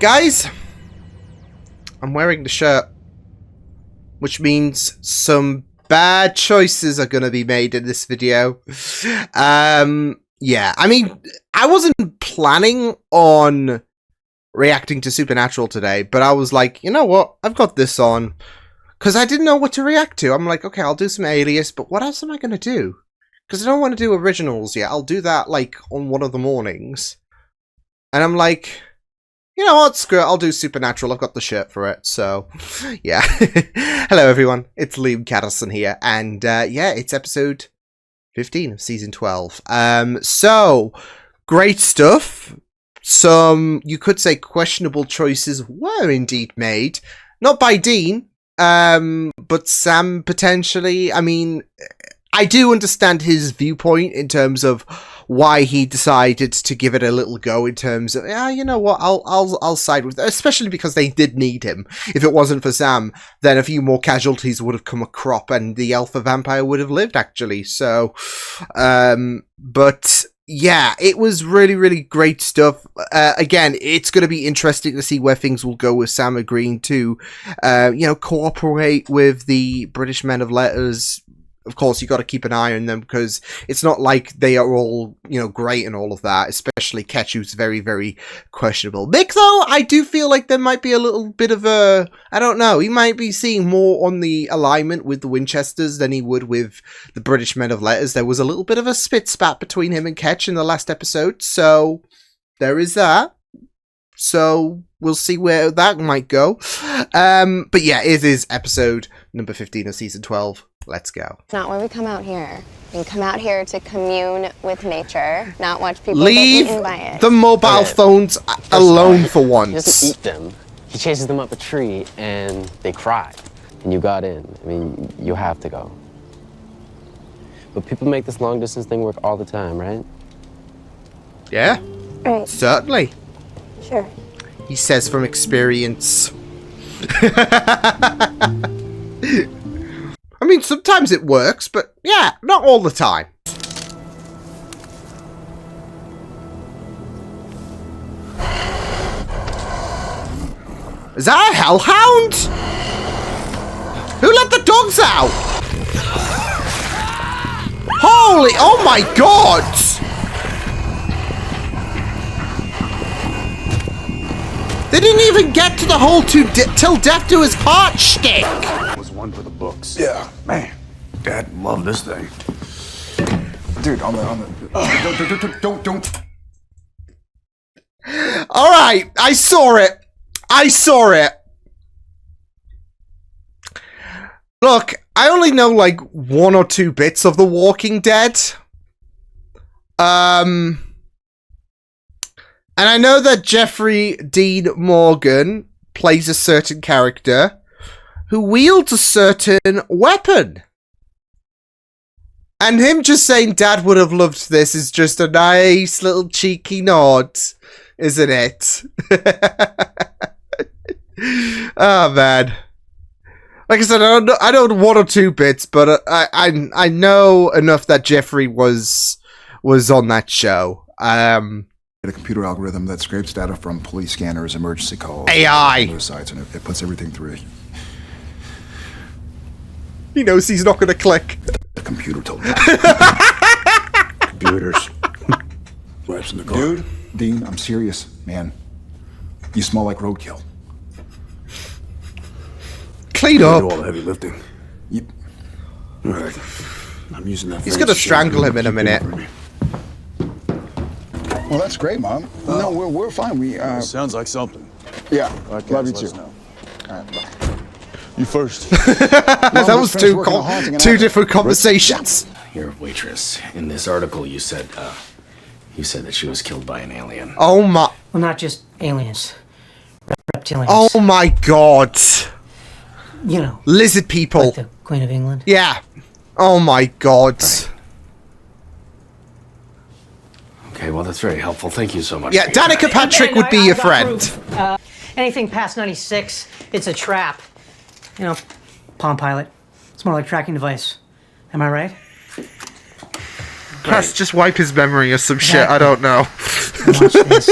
guys, I'm wearing the shirt, which means some bad choices are going to be made in this video. Yeah, I mean, I wasn't planning on reacting to Supernatural today, but I was like, you know what, I've got this on, because I didn't know what to react to. I'm like, okay, I'll do some Alias, but what else am I going to do? Because I don't want to do originals yet. I'll do that, like, on one of the mornings. And I'm like, you know what, screw it, I'll do Supernatural. I've got the shirt for it, so, yeah. Hello, everyone. It's Liam Catterson here, and, yeah, it's episode 15 of Season 12. So, great stuff. Some, you could say, questionable choices were indeed made. Not by Dean, but Sam, potentially. I mean, I do understand his viewpoint in terms of why he decided to give it a little go in terms of, yeah, you know what, I'll side with it, especially because they did need him. If it wasn't for Sam, then a few more casualties would have come a crop and the alpha vampire would have lived, actually. So, but yeah, it was really, really great stuff. Again, it's going to be interesting to see where things will go with Sam agreeing to, you know, cooperate with the British Men of Letters. Of course, you got to keep an eye on them because it's not like they are all, you know, great and all of that, especially Ketch, who's very, very questionable. Mick, though, I do feel like there might be a little bit of a, I don't know, he might be seeing more on the alignment with the Winchesters than he would with the British Men of Letters. There was a little bit of a spit spat between him and Ketch in the last episode, so there is that. So we'll see where that might go. But yeah, it is episode number 15 of season 12. Let's go. It's not why we come out here. We come out here to commune with nature, not watch people leave get eaten by it. the mobile phones alone for once. He doesn't eat them. He chases them up a tree and they cry. And you got in. I mean, you have to go. But people make this long distance thing work all the time, right? Yeah, Right. certainly. Sure. He says from experience. I mean, sometimes it works, but yeah, not all the time. Is that a hellhound? Who let the dogs out? Holy, oh my god! They didn't even get to the whole till death do his heart shtick. Was one for the books. Yeah, man. Dad loved this thing. Dude, on the don't. All right, I saw it. Look, I only know like 1 or 2 bits of The Walking Dead. And I know that Jeffrey Dean Morgan plays a certain character who wields a certain weapon. And him just saying Dad would have loved this is just a nice little cheeky nod, isn't it? Oh, man. Like I said, I don't know 1 or 2 bits, but I know enough that Jeffrey was on that show. A computer algorithm that scrapes data from police scanners, emergency calls, AI, news sites, and it puts everything through it. He knows he's not going to click. The computer told me. Computers. Wipes in the car. Dude, Dean, I'm serious, man. You smell like roadkill. Clean up. Do all the heavy lifting. Yep. All right. I'm using that. He's going to strangle him in a minute. Well, that's great, Mom. No, we're fine. We sounds like something. Yeah. Okay, love you so too. let's know. All right, bye. You first. That was two different conversations. Your waitress. In this article, you said that she was killed by an alien. Oh my! Well, not just aliens, reptilians. Oh my god! You know, lizard people. like the Queen of England. Yeah. Oh my god. Okay, well that's very helpful. Thank you so much. Yeah, Danica Patrick would be your friend. Anything past 96, it's a trap. You know, Palm Pilot. It's more like a tracking device. Am I right? Chris, just wipe his memory or some shit. I don't know. Watch this.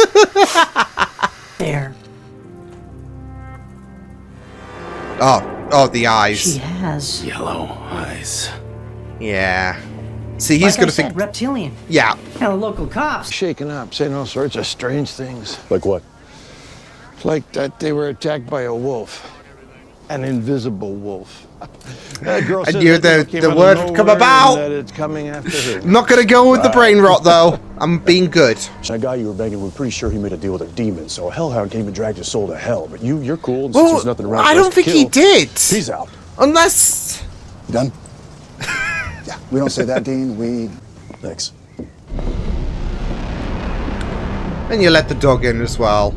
There. Oh, the eyes. She has. Yellow eyes. Yeah. See, he's Like I gonna said, think. reptilian. Yeah. Now the local cops. Shaking up, saying all sorts of strange things. Like what? Like that they were attacked by a wolf. An invisible wolf. That girl I said knew that the came out of word would come nowhere about. and that it's coming after her. I'm not gonna go with the brain rot though. I'm being good. That guy you were banging, we're pretty sure he made a deal with a demon, so a hellhound came and dragged his soul to hell. But you're cool, and since Well, there's nothing around I for us don't to think he kill, did. He's out. Unless. Done? Yeah, we don't say that, Dean. We. Thanks. And you let the dog in as well.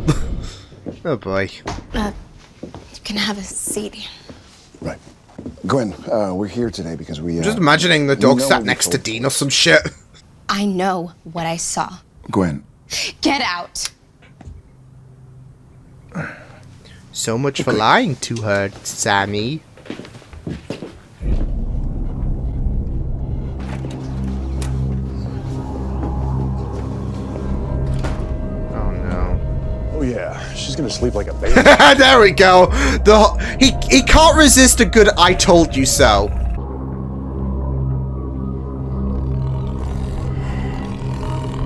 Oh boy. You can have a seat. Right. Gwen, we're here today because we. Just imagining the dog know sat we next to told- Dean or some shit. I know what I saw. Gwen, Get out. So much for lying to her, Sammy. Oh no. Oh yeah, she's gonna sleep like a baby. There we go. He can't resist a good "I told you so."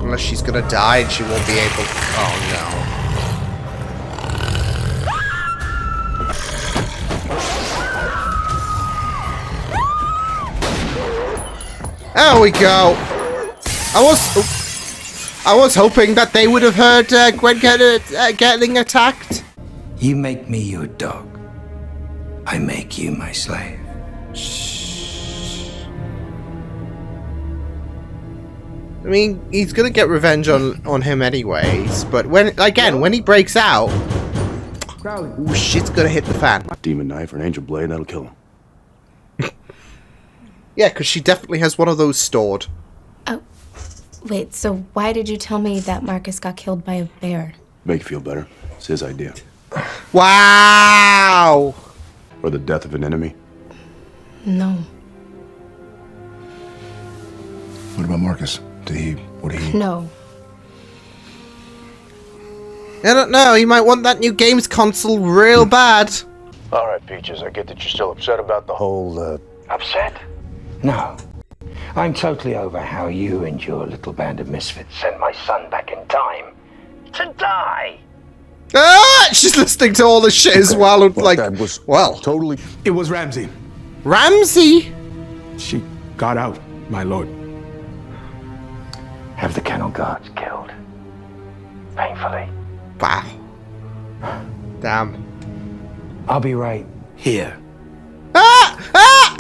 Unless she's gonna die and she won't be able. Oh no. There we go. I was hoping that they would have heard Gwen getting attacked. You make me your dog. I make you my slave. I mean, he's gonna get revenge on him anyways. But when he breaks out, ooh, shit's gonna hit the fan. Demon knife or an angel blade, that'll kill him. Yeah, because she definitely has one of those stored. Oh, wait, so why did you tell me that Marcus got killed by a bear? Make you feel better. It's his idea. Wow. Or the death of an enemy. No. what about Marcus? What did he? No. I don't know. He might want that new games console real bad. All right, Peaches, I get that you're still upset about the whole, Upset? No. I'm totally over how you and your little band of misfits sent my son back in time to die. Ah, she's listening to all the shit as well. And like, that was well, totally. It was Ramsey. Ramsey. She got out, my lord. Have the kennel guards killed. Painfully. Wow. Damn. I'll be right here. Ah! Ah!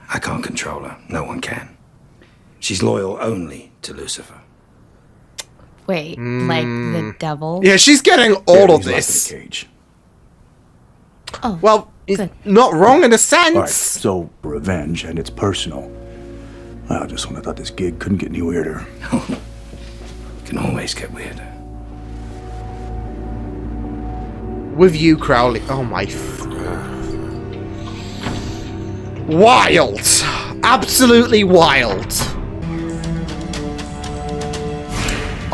I can't control her. No one can. She's loyal only to Lucifer. Wait, like the devil? Yeah, she's getting all of He's locked in this. a cage. Oh, Well, he's good. not wrong in a sense. All right, so revenge, and it's personal. I just when I thought this gig couldn't get any weirder. Can always get weirder. With you, Crowley. Oh my. Wild. Absolutely wild.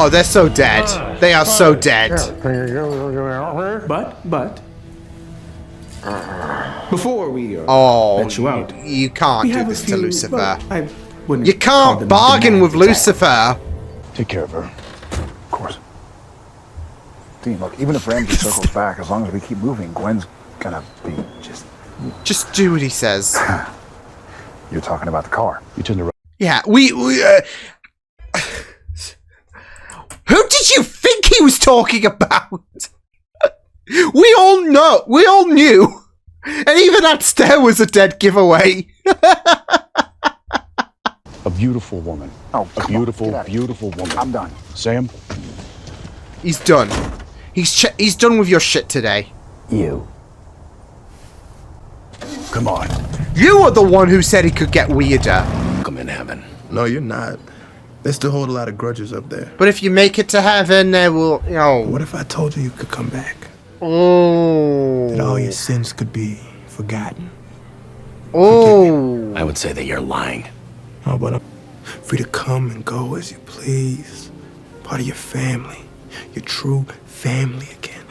Oh, they're so dead. They are so dead. But, before we Oh, let you out, you can't we do have a this to few- Lucifer. well, I wouldn't You call can't them bargain demands, with Lucifer. Take care of her. Of course. Dean, look, even if Ramsey circles back, as long as we keep moving, Gwen's gonna be just. Just do what he says. You're talking about the car. You turn the right. Yeah, we who did you think he was talking about? We all know. We all knew. And even that stair was a dead giveaway. A beautiful woman. Oh, A come on, beautiful, get out of here. beautiful woman. I'm done. Sam, He's done. He's done with your shit today. You. come on. You are the one who said he could get weirder. I'm in heaven. No, you're not. They still hold a lot of grudges up there. But if you make it to heaven, there will, What if I told you could come back? Oh. That all your sins could be forgotten? Oh. I would say that you're lying. Oh, but I'm free to come and go as you please. Part of your family. Your true family again.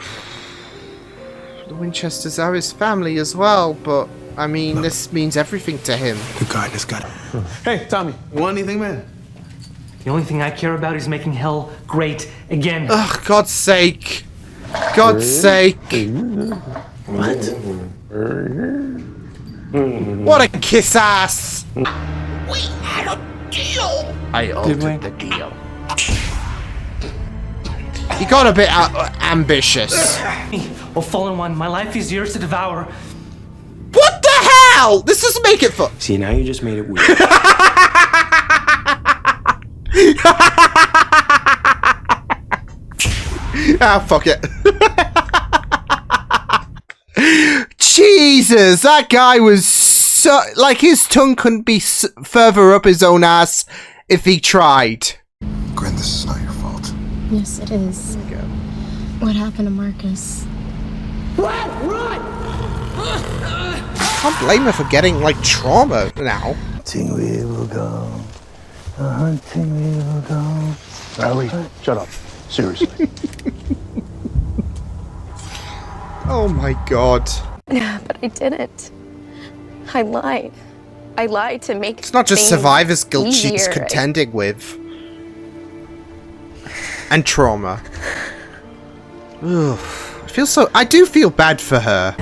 The Winchesters are his family as well, but I mean, this means everything to him. The gardener's got it. Hey, Tommy, you want anything, man? The only thing I care about is making hell great again. Ugh, God's sake. God's sake. What? What a kiss ass. We had a deal. I altered the deal. He got a bit ambitious. Oh, fallen one, my life is yours to devour. What the hell? This doesn't make it fun. See, now you just made it weird. Ah, fuck it. Jesus, that guy was so... Like, his tongue couldn't be further up his own ass if he tried. Gwen, this is not your fault. Yes, it is. What happened to Marcus? I can't blame her for getting, like, trauma now. Hunting we will go. Hunting we will go. Riley, shut up. Seriously. Oh my god. But I didn't. I lied. I lied to make It's not just things survivor's guilt she's easier. contending with. And trauma. Ugh. I do feel bad for her.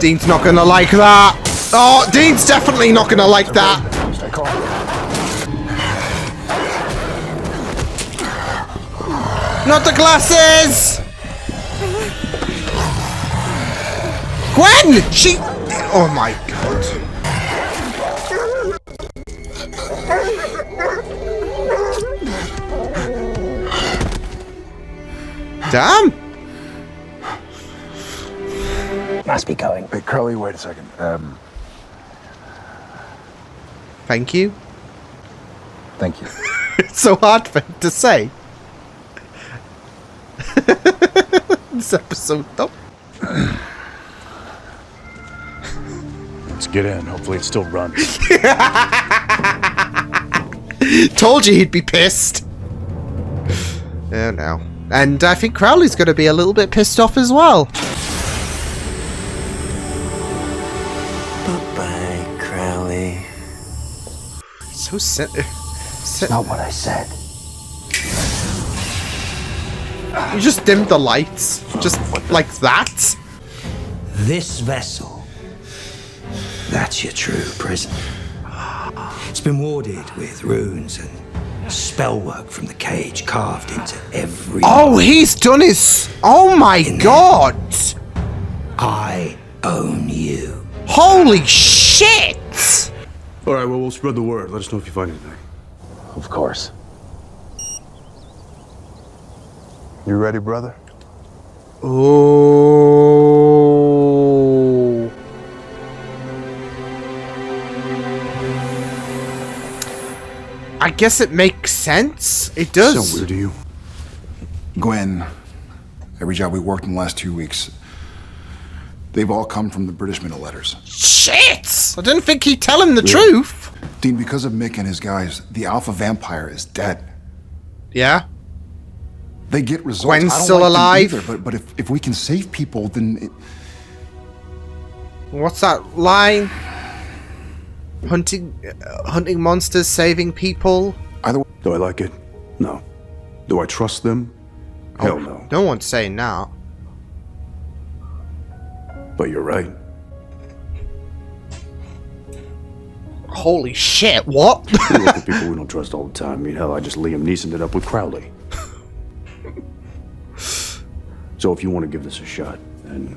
Dean's not gonna like that. Oh, Dean's definitely not gonna like that. Not the glasses! Gwen! She... Oh my god. Damn! Must be going. Hey, Crowley, wait a second. Thank you. Thank you. It's so hard for him to say. This episode, though. Let's get in. Hopefully it still runs. Told you he'd be pissed. Oh no. And I think Crowley's going to be a little bit pissed off as well. Bye-bye, Crowley. So Not what I said. You just dimmed the lights. Just like that. This vessel, that's your true prison. It's been warded with runes and spell work from the cage carved into every... Oh, he's done his... Oh my god! I own you. Holy shit! All right, well, we'll spread the word. Let us know if you find anything. Of course. You ready, brother? Oh. I guess it makes sense. It does. So weird to you. Gwen, every job we worked in the last 2 weeks, they've all come from the British middle letters. Shit! I didn't think he'd tell him the truth. Dean, because of Mick and his guys, the Alpha Vampire is dead. Yeah? They get results. Gwen's I don't still like them alive? either, but if we can save people, then... What's that line? Hunting monsters, saving people? Either way. Do I like it? No. Do I trust them? Hell no. No one's saying that. But you're right. Holy shit, what? We work with people we don't trust all the time. I mean, hell, I just Liam Neesoned it up with Crowley. So if you want to give this a shot, then...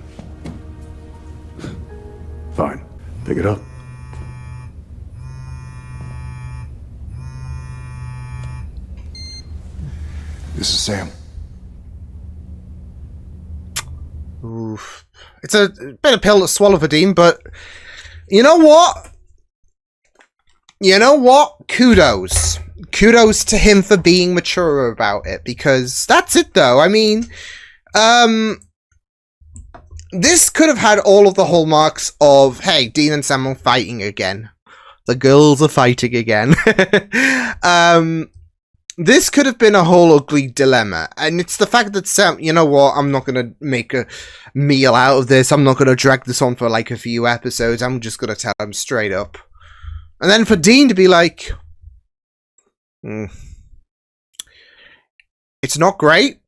Fine. Pick it up. This is Sam. Oof. It's a bit of pill to swallow for Dean, but you know what? You know what? Kudos. Kudos to him for being mature about it, because that's it though. I mean, this could have had all of the hallmarks of, hey, Dean and Sam are fighting again. The girls are fighting again. this could have been a whole ugly dilemma, and it's the fact that Sam, you know what, I'm not gonna make a meal out of this, I'm not gonna drag this on for like a few episodes, I'm just gonna tell him straight up. And then for Dean to be like, it's not great,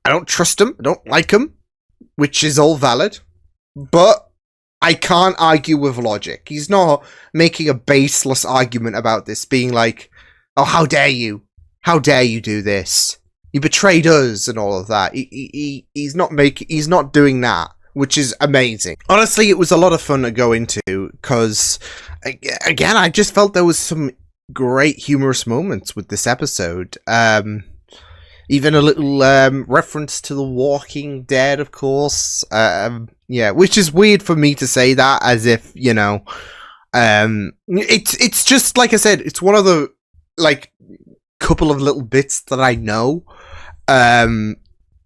I don't trust him, I don't like him, which is all valid, but I can't argue with logic. He's not making a baseless argument about this, being like, oh, how dare you? How dare you do this? You betrayed us and all of that. He's not doing that, which is amazing. Honestly, it was a lot of fun to go into, because, again, I just felt there was some great humorous moments with this episode. Even a little reference to The Walking Dead, of course. Yeah, which is weird for me to say that, as if, you know, it's just, like I said, it's one of the, like, couple of little bits that I know.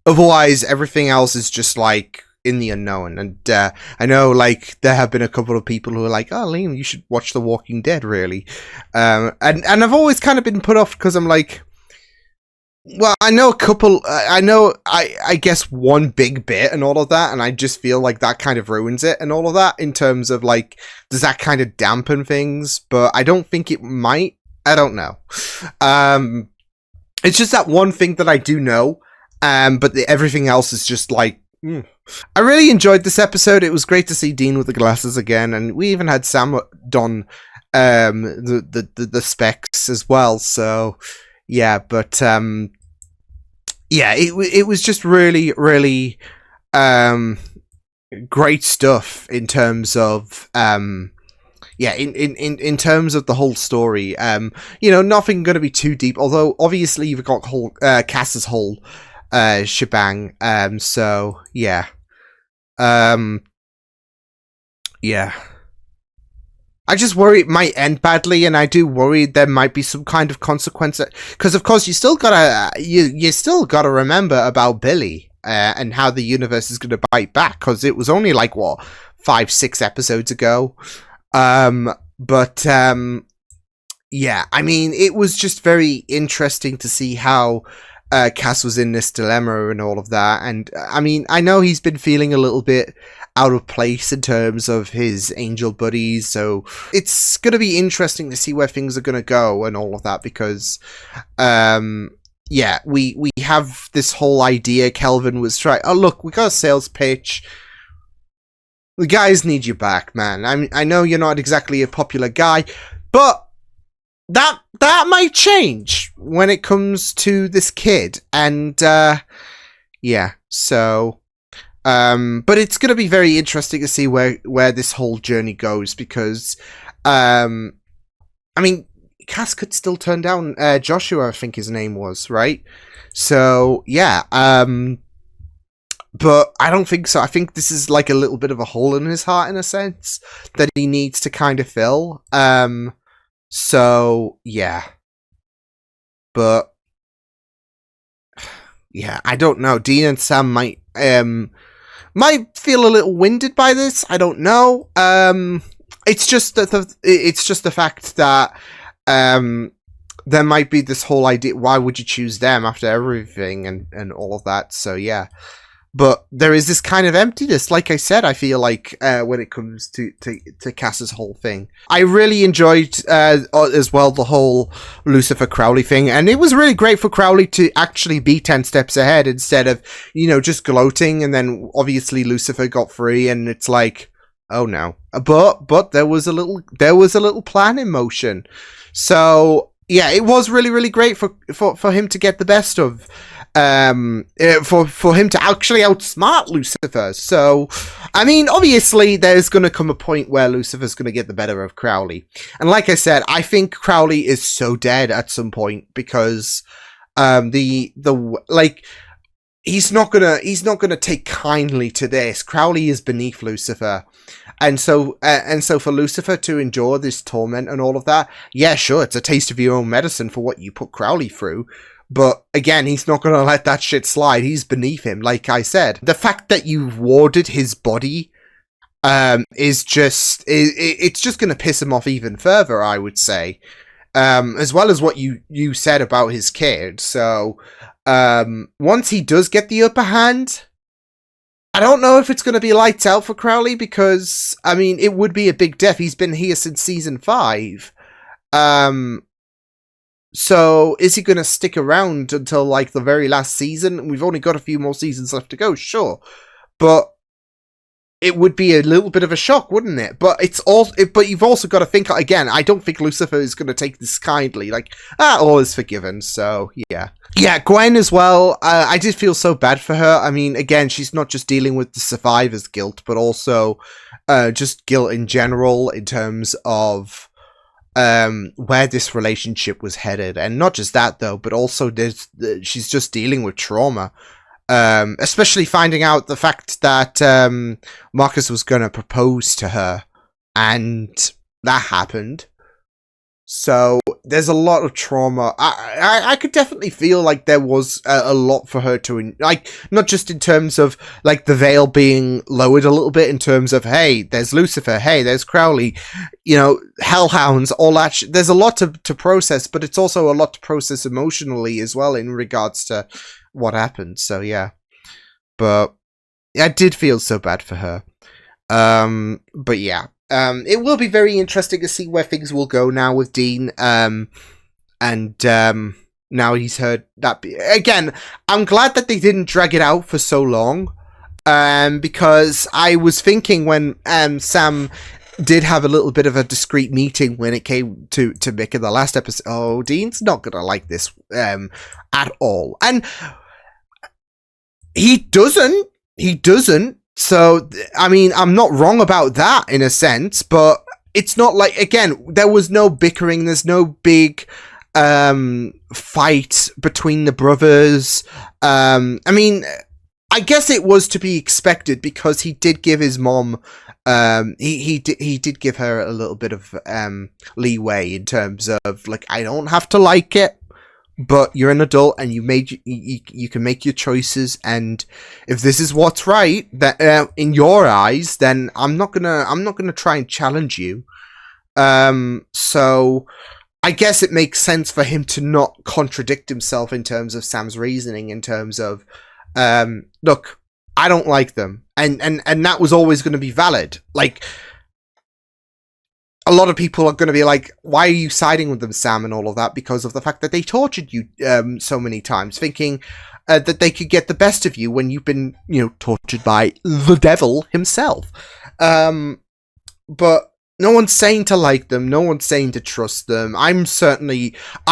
Otherwise, everything else is just, like, in the unknown. And I know, like, there have been a couple of people who are like, oh, Liam, you should watch The Walking Dead, really. And I've always kind of been put off, because I'm like, well, I know a couple, I guess one big bit and all of that, and I just feel like that kind of ruins it and all of that, in terms of, like, does that kind of dampen things? But I don't think it might. I don't know. It's just that one thing that I do know, but everything else is just like, I really enjoyed this episode. It was great to see Dean with the glasses again, and we even had Sam don the specs as well, so... Yeah, but yeah, it was just really, really great stuff in terms of yeah, in terms of the whole story. You know, nothing going to be too deep, although obviously you've got Cass's whole shebang. So yeah, yeah. I just worry it might end badly, and I do worry there might be some kind of consequence. Because of course you still gotta remember about Billy and how the universe is gonna bite back. Because it was only like what 5-6 episodes ago. But yeah, I mean, it was just very interesting to see how Cass was in this dilemma and all of that. And I mean, I know he's been feeling a little bit out of place in terms of his angel buddies, so it's going to be interesting to see where things are going to go and all of that, because yeah, we have this whole idea. Kelvin was trying, oh look, we got a sales pitch, the guys need you back, man. I know you're not exactly a popular guy, but that might change when it comes to this kid. And yeah, so but it's going to be very interesting to see where this whole journey goes, because I mean, Cass could still turn down Joshua, I think his name was, right? So yeah, but I don't think so. I think this is like a little bit of a hole in his heart, in a sense, that he needs to kind of fill. So yeah, but yeah, I don't know. Dean and Sam might feel a little winded by this. I don't know. It's just that it's just the fact that there might be this whole idea. Why would you choose them after everything and all of that? So yeah. But there is this kind of emptiness, like I said, I feel like, when it comes to Cass's whole thing. I really enjoyed, as well, the whole Lucifer Crowley thing, and it was really great for Crowley to actually be 10 steps ahead instead of, you know, just gloating, and then obviously Lucifer got free, and it's like, oh no. But there was a little plan in motion. So, yeah, it was really, really great for him to get the best of, for him to actually outsmart Lucifer. So, I mean, obviously there's going to come a point where Lucifer's going to get the better of Crowley. And like I said, I think Crowley is so dead at some point, because he's not gonna take kindly to this. Crowley is beneath Lucifer. And so for Lucifer to endure this torment and all of that, yeah, sure, it's a taste of your own medicine for what you put Crowley through. But again, he's not going to let that shit slide. He's beneath him, like I said. The fact that you've warded his body is just... It's just going to piss him off even further, I would say. as well as what you said about his kid. So once he does get the upper hand, I don't know if it's going to be lights out for Crowley, because I mean it would be a big death. He's been here since season 5. So is he going to stick around until like the very last season? We've only got a few more seasons left to go, sure, but it would be a little bit of a shock, wouldn't it? But but you've also got to think again. I don't think Lucifer is going to take this kindly. Like, all is forgiven. So yeah, Gwen as well. I did feel so bad for her. I mean, again, she's not just dealing with the survivor's guilt, but also just guilt in general in terms of where this relationship was headed, and not just that though, but also she's just dealing with trauma. Especially finding out the fact that Marcus was going to propose to her, and that happened. So there's a lot of trauma. I could definitely feel like there was a lot for her to, like, not just in terms of like the veil being lowered a little bit in terms of, hey, there's Lucifer, hey, there's Crowley, you know, hellhounds, all that. There's a lot to process, but it's also a lot to process emotionally as well in regards to what happened. So yeah, but I did feel so bad for her. But yeah, it will be very interesting to see where things will go now with Dean. And now he's heard that. Again, I'm glad that they didn't drag it out for so long. Because I was thinking when Sam did have a little bit of a discreet meeting when it came to Mick in the last episode. Oh, Dean's not gonna like this at all, and he doesn't. So, I mean, I'm not wrong about that in a sense, but it's not like, again, there was no bickering, there's no big fight between the brothers. I mean, I guess it was to be expected because he did give his mom, he did give her a little bit of leeway in terms of, like, I don't have to like it, but you're an adult and you can make your choices, and if this is what's right that in your eyes, then I'm not gonna try and challenge you. So I guess it makes sense for him to not contradict himself in terms of Sam's reasoning, in terms of look, I don't like them, and that was always going to be valid. Like, a lot of people are going to be like, why are you siding with them, Sam, and all of that, because of the fact that they tortured you so many times, thinking that they could get the best of you when you've been, you know, tortured by the devil himself. But no one's saying to like them, no one's saying to trust them. I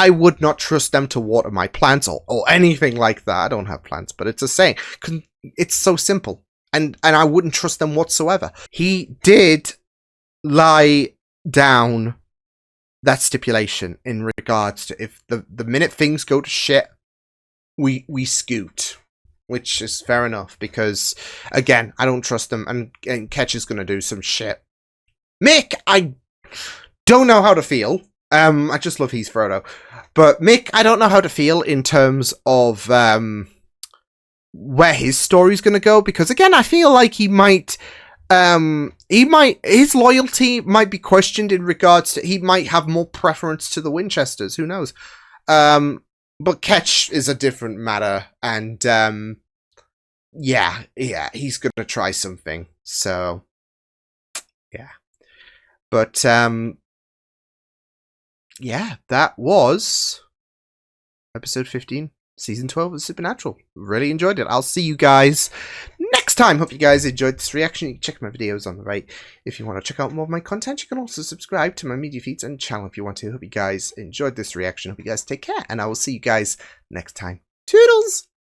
would not trust them to water my plants or anything like that. I don't have plants, but it's a saying. It's so simple. And I wouldn't trust them whatsoever. He did lie down that stipulation in regards to if the minute things go to shit, we scoot, which is fair enough, because again, I don't trust them, and Ketch is gonna do some shit. Mick, I don't know how to feel. I just love he's Frodo, but Mick, I don't know how to feel in terms of where his story's gonna go, because again, I feel like his loyalty might be questioned in regards to, he might have more preference to the Winchesters, who knows. But Ketch is a different matter, and yeah, he's gonna try something, so yeah. But yeah, that was episode 15, season 12 of Supernatural. Really enjoyed it. I'll see you guys next time. Hope you guys enjoyed this reaction. You can check my videos on the right. If you want to check out more of my content, you can also subscribe to my media feeds and channel if you want to. Hope you guys enjoyed this reaction. Hope you guys take care, and I will see you guys next time. Toodles!